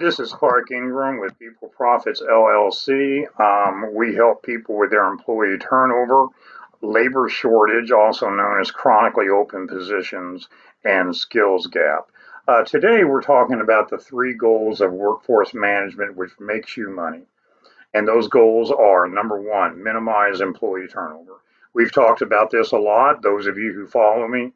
This is Clark Ingram with People Profits LLC. We help people with their employee turnover, labor shortage, also known as chronically open positions, and skills gap. Today, we're talking about the three goals of workforce management which makes you money. And those goals are number one, minimize employee turnover. We've talked about this a lot. Those of you who follow me,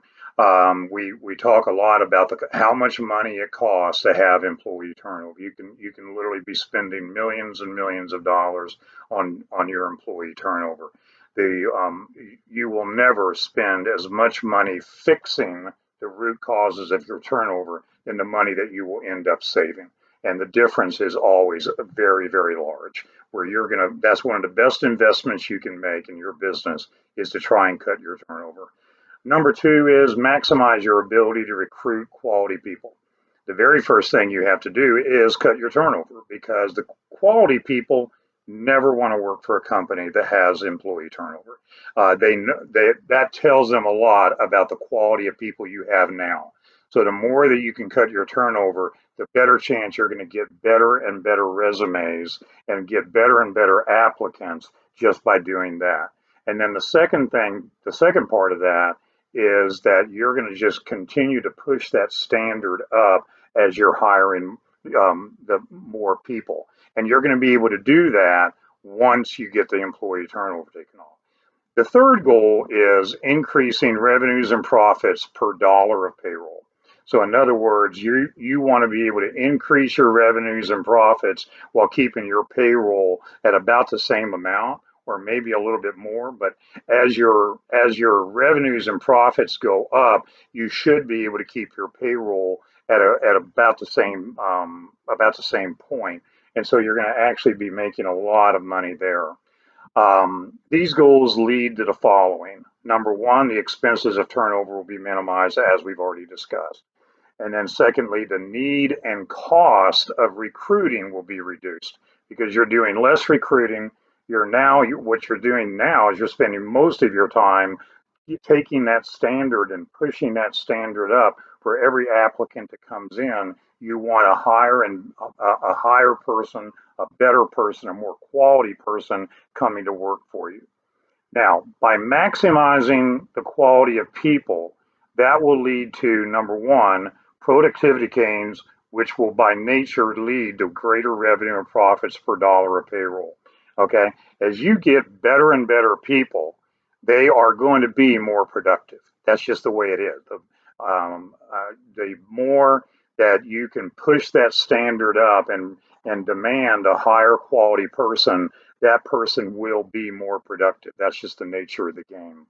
we talk a lot about how much money it costs to have employee turnover. You can literally be spending millions and millions of dollars on your employee turnover. You will never spend as much money fixing the root causes of your turnover than the money that you will end up saving. And the difference is always very, very large. Where that's one of the best investments you can make in your business is to try and cut your turnover. Number two is maximize your ability to recruit quality people. The very first thing you have to do is cut your turnover because the quality people never want to work for a company that has employee turnover. That tells them a lot about the quality of people you have now. So the more that you can cut your turnover, the better chance you're going to get better and better resumes and get better and better applicants just by doing that. And then the second part of that is that you're going to just continue to push that standard up as you're hiring the more people. And you're going to be able to do that once you get the employee turnover taken off. The third goal is increasing revenues and profits per dollar of payroll. So in other words, you want to be able to increase your revenues and profits while keeping your payroll at about the same amount or maybe a little bit more. But as your revenues and profits go up, you should be able to keep your payroll at about the same point. And so you're going to actually be making a lot of money there. These goals lead to the following. Number one, the expenses of turnover will be minimized, as we've already discussed. And then secondly, the need and cost of recruiting will be reduced because you're doing less recruiting. What you're doing now is you're spending most of your time taking that standard and pushing that standard up for every applicant that comes in. You want a higher person, a better person, a more quality person coming to work for you. Now, by maximizing the quality of people, that will lead to number one, productivity gains, which will by nature lead to greater revenue and profits per dollar of payroll. Okay, as you get better and better people, they are going to be more productive. That's just the way it is. The more that you can push that standard up and demand a higher quality person, that person will be more productive. That's just the nature of the game.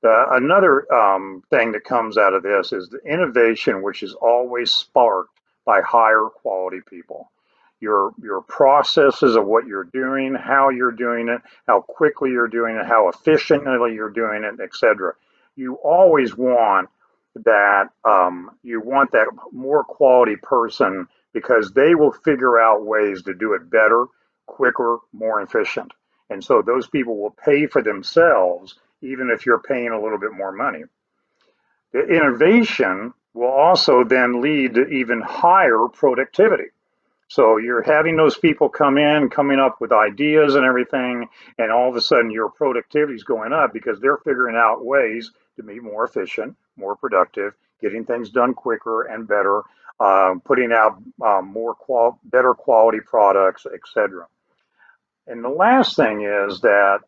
Another thing that comes out of this is the innovation, which is always sparked by higher quality people. Your processes of what you're doing, how you're doing it, how quickly you're doing it, how efficiently you're doing it, etc. You always want that more quality person because they will figure out ways to do it better, quicker, more efficient. And so those people will pay for themselves even if you're paying a little bit more money. The innovation will also then lead to even higher productivity. So you're having those people coming up with ideas and everything, and all of a sudden your productivity is going up because they're figuring out ways to be more efficient, more productive, getting things done quicker and better, putting out better quality products, etc. And the last thing is that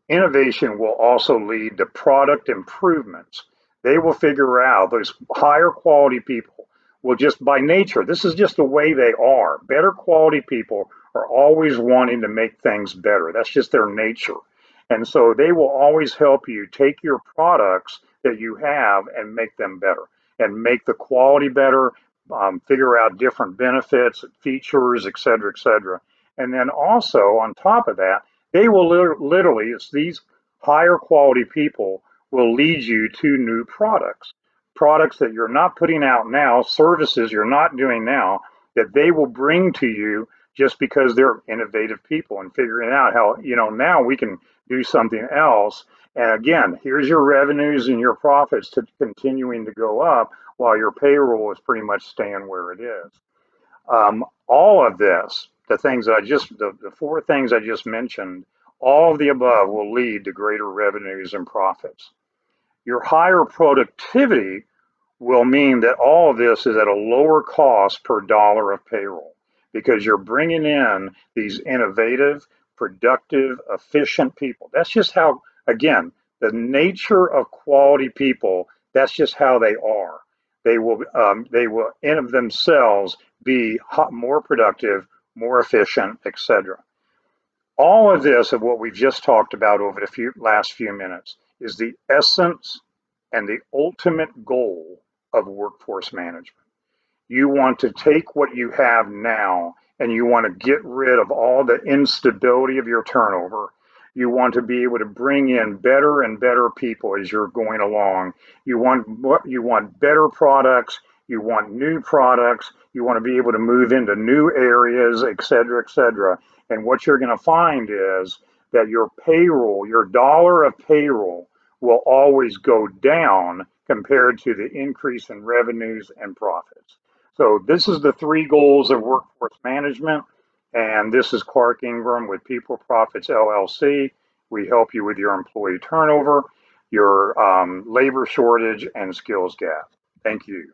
innovation will also lead to product improvements. They will figure out those higher quality people will just by nature, this is just the way they are. Better quality people are always wanting to make things better. That's just their nature. And so they will always help you take your products that you have and make them better and make the quality better, figure out different benefits, features, et cetera, et cetera. And then also on top of that, they will literally, it's these higher quality people will lead you to new products that you're not putting out now, services you're not doing now, that they will bring to you just because they're innovative people and figuring out how, now we can do something else. And again, here's your revenues and your profits to continuing to go up while your payroll is pretty much staying where it is. All of this, the four things I just mentioned, all of the above will lead to greater revenues and profits. Your higher productivity will mean that all of this is at a lower cost per dollar of payroll because you're bringing in these innovative, productive, efficient people. That's just how, again, the nature of quality people, that's just how they are. They will in of themselves be more productive, more efficient, etc. All of this of what we've just talked about over the last few minutes is the essence and the ultimate goal of workforce management. You want to take what you have now and you want to get rid of all the instability of your turnover. You want to be able to bring in better and better people as you're going along. You want better products, you want new products, you want to be able to move into new areas, et cetera, et cetera. And what you're going to find is that your payroll, your dollar of payroll, will always go down compared to the increase in revenues and profits. So this is the three goals of workforce management. And this is Clark Ingram with People Profits LLC. We help you with your employee turnover, your labor shortage, and skills gap. Thank you.